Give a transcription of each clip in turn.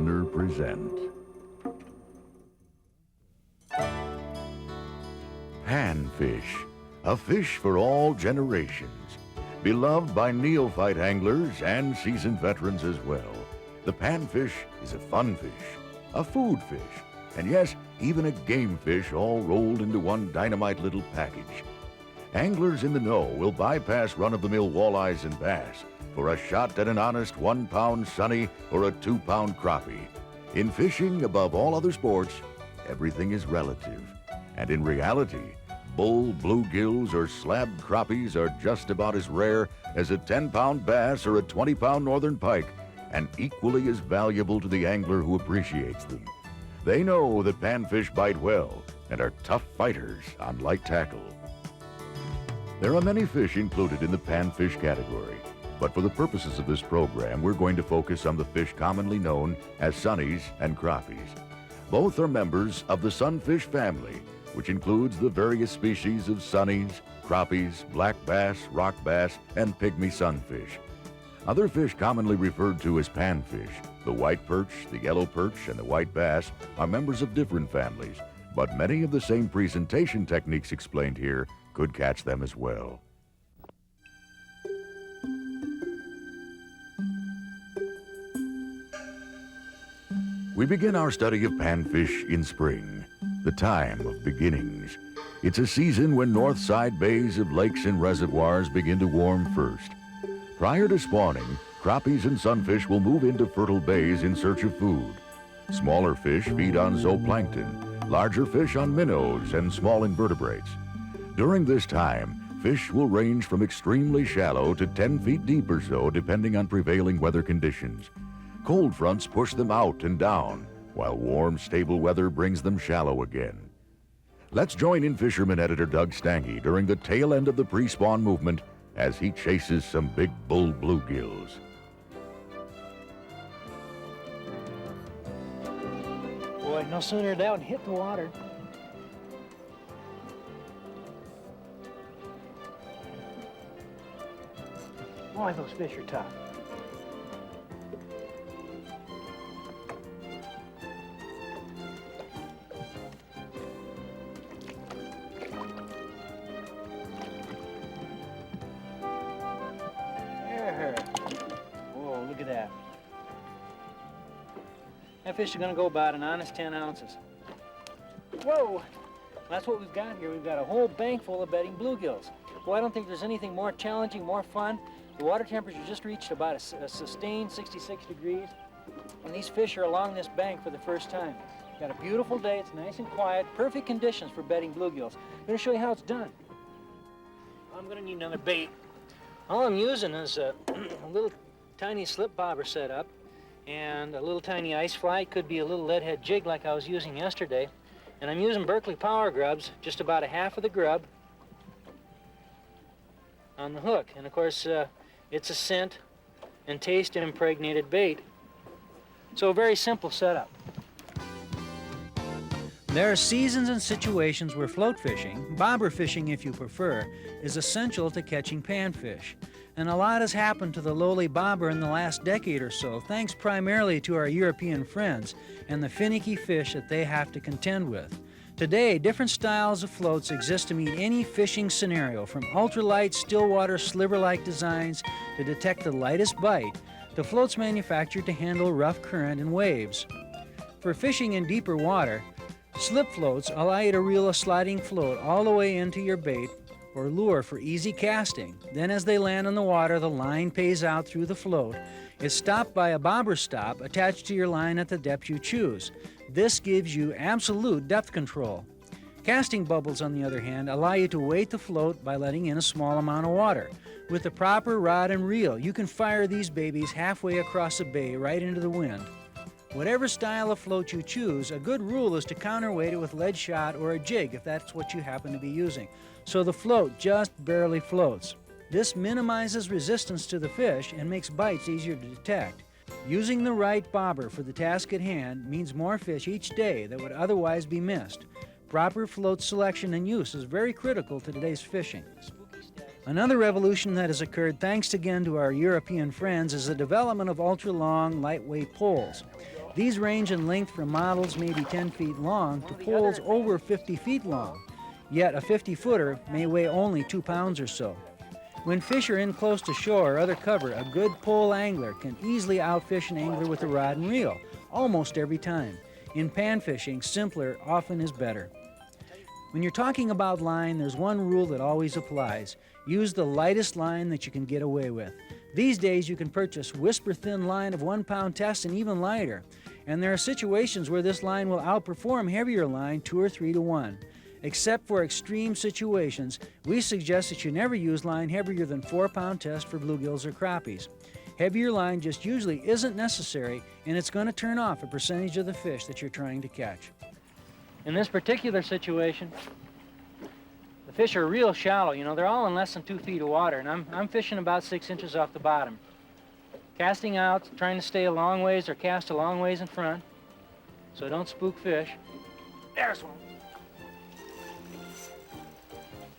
owner present panfish, a fish for all generations. Beloved by neophyte anglers and seasoned veterans as well. The panfish is a fun fish, a food fish, and yes, even a game fish all rolled into one dynamite little package. Anglers in the know will bypass run-of-the-mill walleyes and bass for a shot at an honest 1-pound sunny or a 2-pound crappie. In fishing, above all other sports, everything is relative. And in reality, bull, bluegills, or slabbed crappies are just about as rare as a 10-pound bass or a 20-pound northern pike, and equally as valuable to the angler who appreciates them. They know that panfish bite well and are tough fighters on light tackle. There are many fish included in the panfish category, but for the purposes of this program, we're going to focus on the fish commonly known as sunnies and crappies. Both are members of the sunfish family, which includes the various species of sunnies, crappies, black bass, rock bass, and pygmy sunfish. Other fish commonly referred to as panfish, the white perch, the yellow perch, and the white bass, are members of different families, but many of the same presentation techniques explained here could catch them as well. We begin our study of panfish in spring, the time of beginnings. It's a season when north side bays of lakes and reservoirs begin to warm first. Prior to spawning, crappies and sunfish will move into fertile bays in search of food. Smaller fish feed on zooplankton, larger fish on minnows and small invertebrates. During this time, fish will range from extremely shallow to 10 feet deep or so, depending on prevailing weather conditions. Cold fronts push them out and down, while warm, stable weather brings them shallow again. Let's join In-Fisherman editor Doug Stange during the tail end of the pre-spawn movement as he chases some big bull bluegills. Boy, no sooner that one hit the water. Boy, those fish are tough. There. Whoa, look at that. That fish is going to go about an honest 10 ounces. Whoa! That's what we've got here. We've got a whole bank full of bedding bluegills. Well, I don't think there's anything more challenging, more fun. The water temperature just reached about a sustained 66 degrees, and these fish are along this bank for the first time. Got a beautiful day, it's nice and quiet, perfect conditions for bedding bluegills. I'm going to show you how it's done. I'm going to need another bait. All I'm using is a little tiny slip bobber setup and a little tiny ice fly. It could be a little lead head jig like I was using yesterday. And I'm using Berkeley Power grubs, just about a half of the grub on the hook. And of course, it's a scent and taste and impregnated bait. So a very simple setup. There are seasons and situations where float fishing, bobber fishing if you prefer, is essential to catching panfish. And a lot has happened to the lowly bobber in the last decade or so, thanks primarily to our European friends and the finicky fish that they have to contend with. Today, different styles of floats exist to meet any fishing scenario, from ultralight, stillwater, sliver-like designs to detect the lightest bite, to floats manufactured to handle rough current and waves. For fishing in deeper water, slip floats allow you to reel a sliding float all the way into your bait or lure for easy casting. Then as they land on the water, the line pays out through the float. It's stopped by a bobber stop attached to your line at the depth you choose. This gives you absolute depth control. Casting bubbles, on the other hand, allow you to weight the float by letting in a small amount of water. With the proper rod and reel, you can fire these babies halfway across a bay right into the wind. Whatever style of float you choose, a good rule is to counterweight it with lead shot or a jig if that's what you happen to be using, so the float just barely floats. This minimizes resistance to the fish and makes bites easier to detect. Using the right bobber for the task at hand means more fish each day that would otherwise be missed. Proper float selection and use is very critical to today's fishing. Another revolution that has occurred thanks again to our European friends is the development of ultra-long, lightweight poles. These range in length from models maybe 10 feet long to poles over 50 feet long, yet a 50-footer may weigh only 2 pounds or so. When fish are in close to shore or other cover, a good pole angler can easily outfish an angler with a rod and reel, almost every time. In pan fishing, simpler often is better. When you're talking about line, there's one rule that always applies. Use the lightest line that you can get away with. These days you can purchase whisper-thin line of 1-pound test and even lighter. And there are situations where this line will outperform heavier line 2 or 3 to 1. Except for extreme situations, we suggest that you never use line heavier than 4-pound test for bluegills or crappies. Heavier line just usually isn't necessary, and it's going to turn off a percentage of the fish that you're trying to catch. In this particular situation, the fish are real shallow. You know, they're all in less than 2 feet of water, and I'm fishing about 6 inches off the bottom. Casting out, trying to stay a long ways or cast a long ways in front, so I don't spook fish. There's one.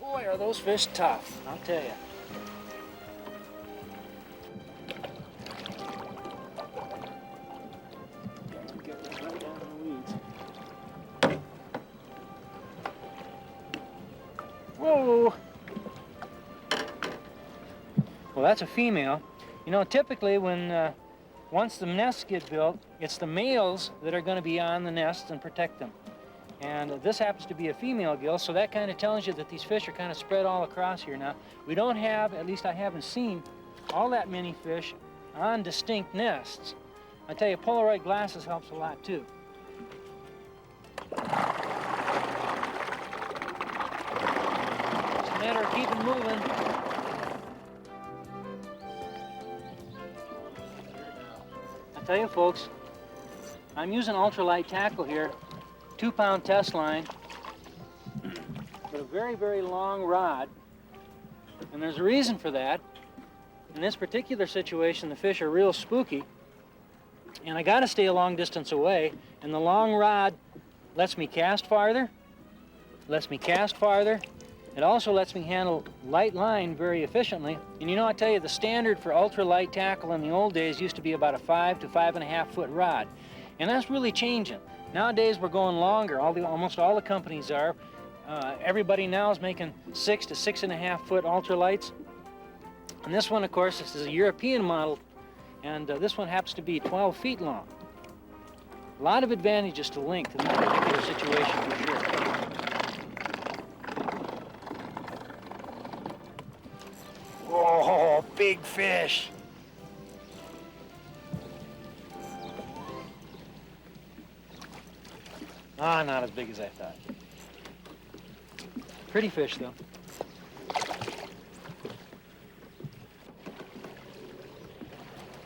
Boy, are those fish tough, I'll tell you. Get this right down in the weeds. Whoa! Well, that's a female. You know, typically when once the nests get built, it's the males that are going to be on the nests and protect them. And this happens to be a female gill, so that kind of tells you that these fish are kind of spread all across here. Now, we don't have, at least I haven't seen, all that many fish on distinct nests. I tell you, Polaroid glasses helps a lot too. It's a matter of keeping moving. I tell you folks, I'm using ultralight tackle here. 2-pound test line with a very, very long rod. And there's a reason for that. In this particular situation, the fish are real spooky. And I gotta stay a long distance away. And the long rod lets me cast farther, It also lets me handle light line very efficiently. And you know, I tell you, the standard for ultralight tackle in the old days used to be about a 5 to 5.5 foot rod. And that's really changing. Nowadays, we're going longer. Almost all the companies are. Everybody now is making 6 to 6.5 foot ultralights. And this one, of course, this is a European model, and this one happens to be 12 feet long. A lot of advantages to length in this particular situation, for sure. Oh, big fish! Ah, not as big as I thought. Pretty fish, though.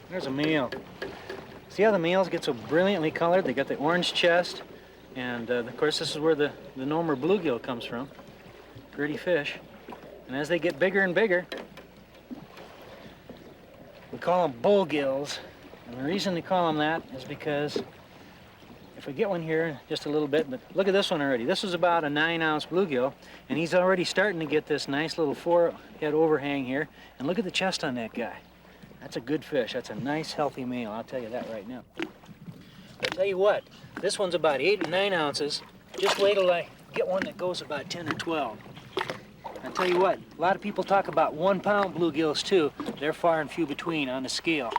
There's a male. See how the males get so brilliantly colored? They got the orange chest, and of course this is where the Nomer bluegill comes from. Pretty fish. And as they get bigger and bigger, we call them bullgills. And the reason they call them that is because if we get one here in just a little bit, but look at this one already. This is about a 9-ounce bluegill, and he's already starting to get this nice little forehead overhang here. And look at the chest on that guy. That's a good fish. That's a nice, healthy male. I'll tell you that right now. But I tell you what, this one's about 8 or 9 ounces. Just wait till I get one that goes about 10 or 12. I tell you what, a lot of people talk about 1-pound bluegills too. They're far and few between on the scale.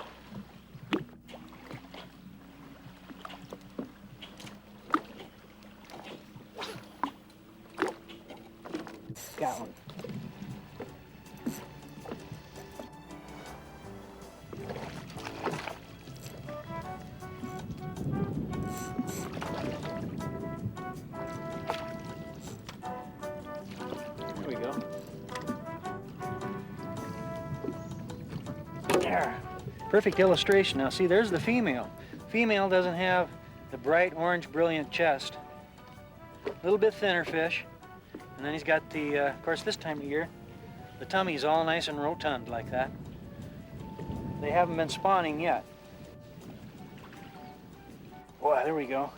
Got one. There we go. There. Perfect illustration. Now see, there's the female. Female doesn't have the bright orange brilliant chest. A little bit thinner fish. And then he's got the, of course, this time of year, the tummy's all nice and rotund like that. They haven't been spawning yet. Boy, there we go.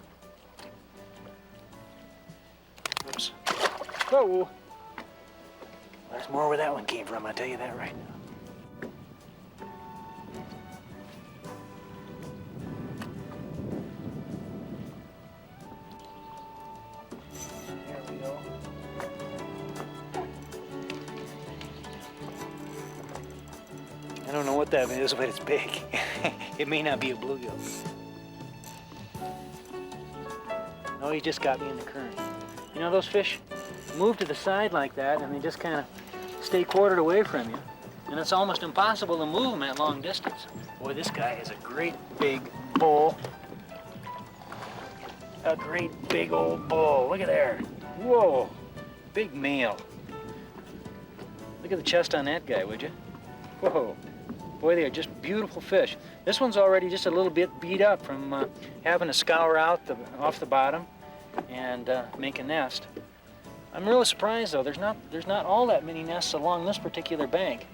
Oops. Whoa. There's more where that one came from, I'll tell you that right now. what that is, but it's big. It may not be a bluegill. No, he just got me in the current. You know, those fish move to the side like that, and they just kind of stay quartered away from you. And it's almost impossible to move them at long distance. Boy, this guy is a great big bull. A great big old bull. Look at there. Whoa, big male. Look at the chest on that guy, would you? Whoa. Boy, they are just beautiful fish. This one's already just a little bit beat up from having to scour out off the bottom and make a nest. I'm really surprised though. There's not all that many nests along this particular bank.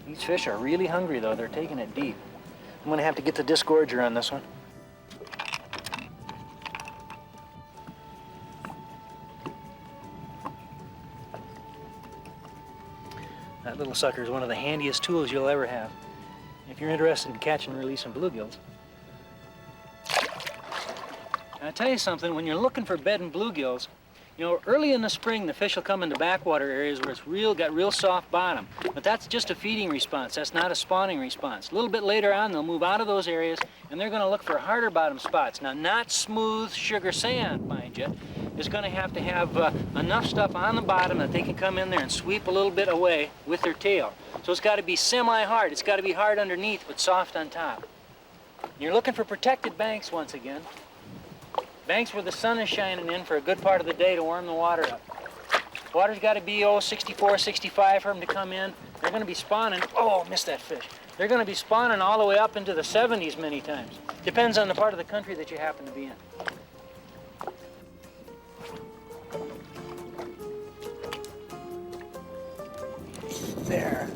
These fish are really hungry though. They're taking it deep. I'm gonna have to get the disgorger on this one. That little sucker is one of the handiest tools you'll ever have if you're interested in catching and releasing bluegills. And I'll tell you something, when you're looking for bedding bluegills, you know, early in the spring the fish will come into backwater areas where it's got real soft bottom. But that's just a feeding response, that's not a spawning response. A little bit later on they'll move out of those areas and they're going to look for harder bottom spots. Now, not smooth sugar sand, mind you. Is going to have enough stuff on the bottom that they can come in there and sweep a little bit away with their tail. So it's got to be semi-hard. It's got to be hard underneath but soft on top. You're looking for protected banks once again. Banks where the sun is shining in for a good part of the day to warm the water up. Water's got to be 64, 65 for them to come in. They're going to be spawning. Oh, missed that fish. They're going to be spawning all the way up into the 70s many times. Depends on the part of the country that you happen to be in. There.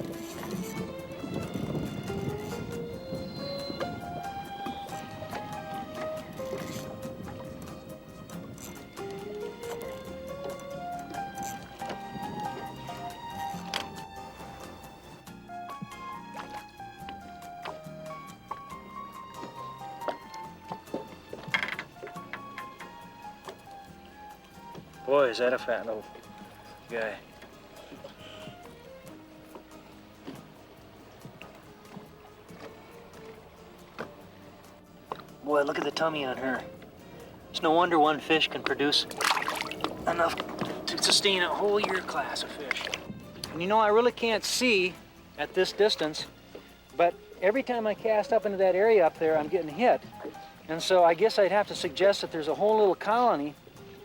Boy, is that a fat little guy. Boy, look at the tummy on her. It's no wonder one fish can produce enough to sustain a whole year class of fish. And you know, I really can't see at this distance, but every time I cast up into that area up there, I'm getting hit. And so I guess I'd have to suggest that there's a whole little colony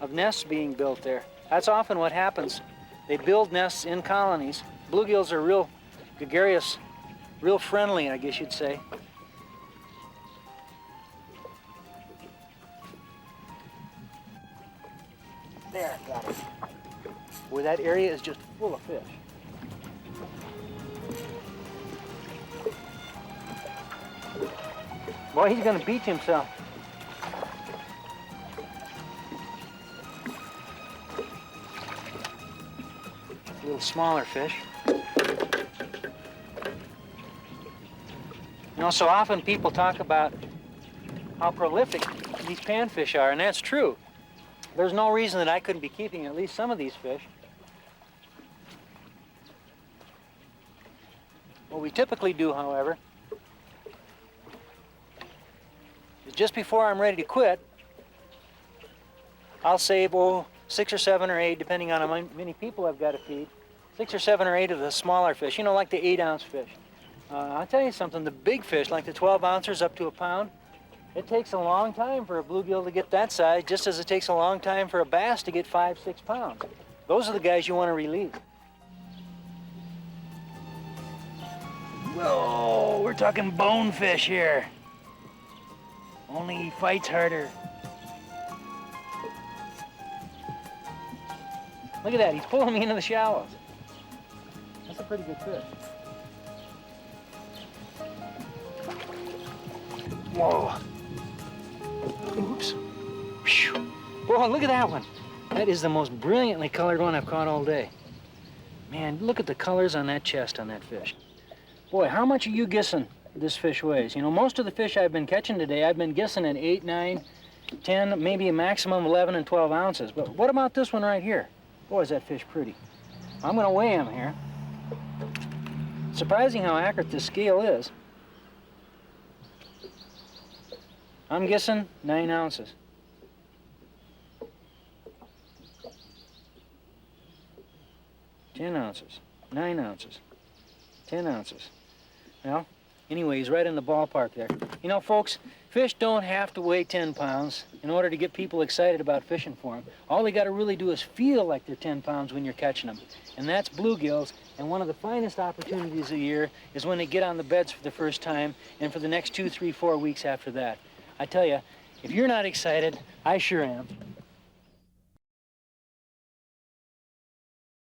of nests being built there. That's often what happens. They build nests in colonies. Bluegills are real gregarious, real friendly, I guess you'd say. There, got it. Boy, that area is just full of fish. Boy, he's gonna beach himself. A little smaller fish. You know, so often people talk about how prolific these panfish are, and that's true. There's no reason that I couldn't be keeping at least some of these fish. What we typically do, however, is just before I'm ready to quit, I'll save, 6 or 7 or 8, depending on how many people I've got to feed, 6 or 7 or 8 of the smaller fish, you know, like the 8-ounce fish. I'll tell you something, the big fish, like the 12-ouncers up to a pound, it takes a long time for a bluegill to get that size, just as it takes a long time for a bass to get 5, 6 pounds. Those are the guys you want to release. Whoa, we're talking bonefish here. Only he fights harder. Look at that, he's pulling me into the shallows. That's a pretty good fish. Whoa. Oops. Whew. Whoa, look at that one. That is the most brilliantly colored one I've caught all day. Man, look at the colors on that chest on that fish. Boy, how much are you guessing this fish weighs? You know, most of the fish I've been catching today, I've been guessing at 8, 9, 10, maybe a maximum 11 and 12 ounces. But what about this one right here? Boy, is that fish pretty. I'm gonna weigh him here. Surprising how accurate this scale is. I'm guessing 9 ounces. 10 ounces, 9 ounces, 10 ounces. Well, anyway, he's right in the ballpark there. You know, folks, fish don't have to weigh 10 pounds in order to get people excited about fishing for them. All they got to really do is feel like they're 10 pounds when you're catching them. And that's bluegills, and one of the finest opportunities of the year is when they get on the beds for the first time and for the next 2, 3, 4 weeks after that. I tell you, if you're not excited, I sure am.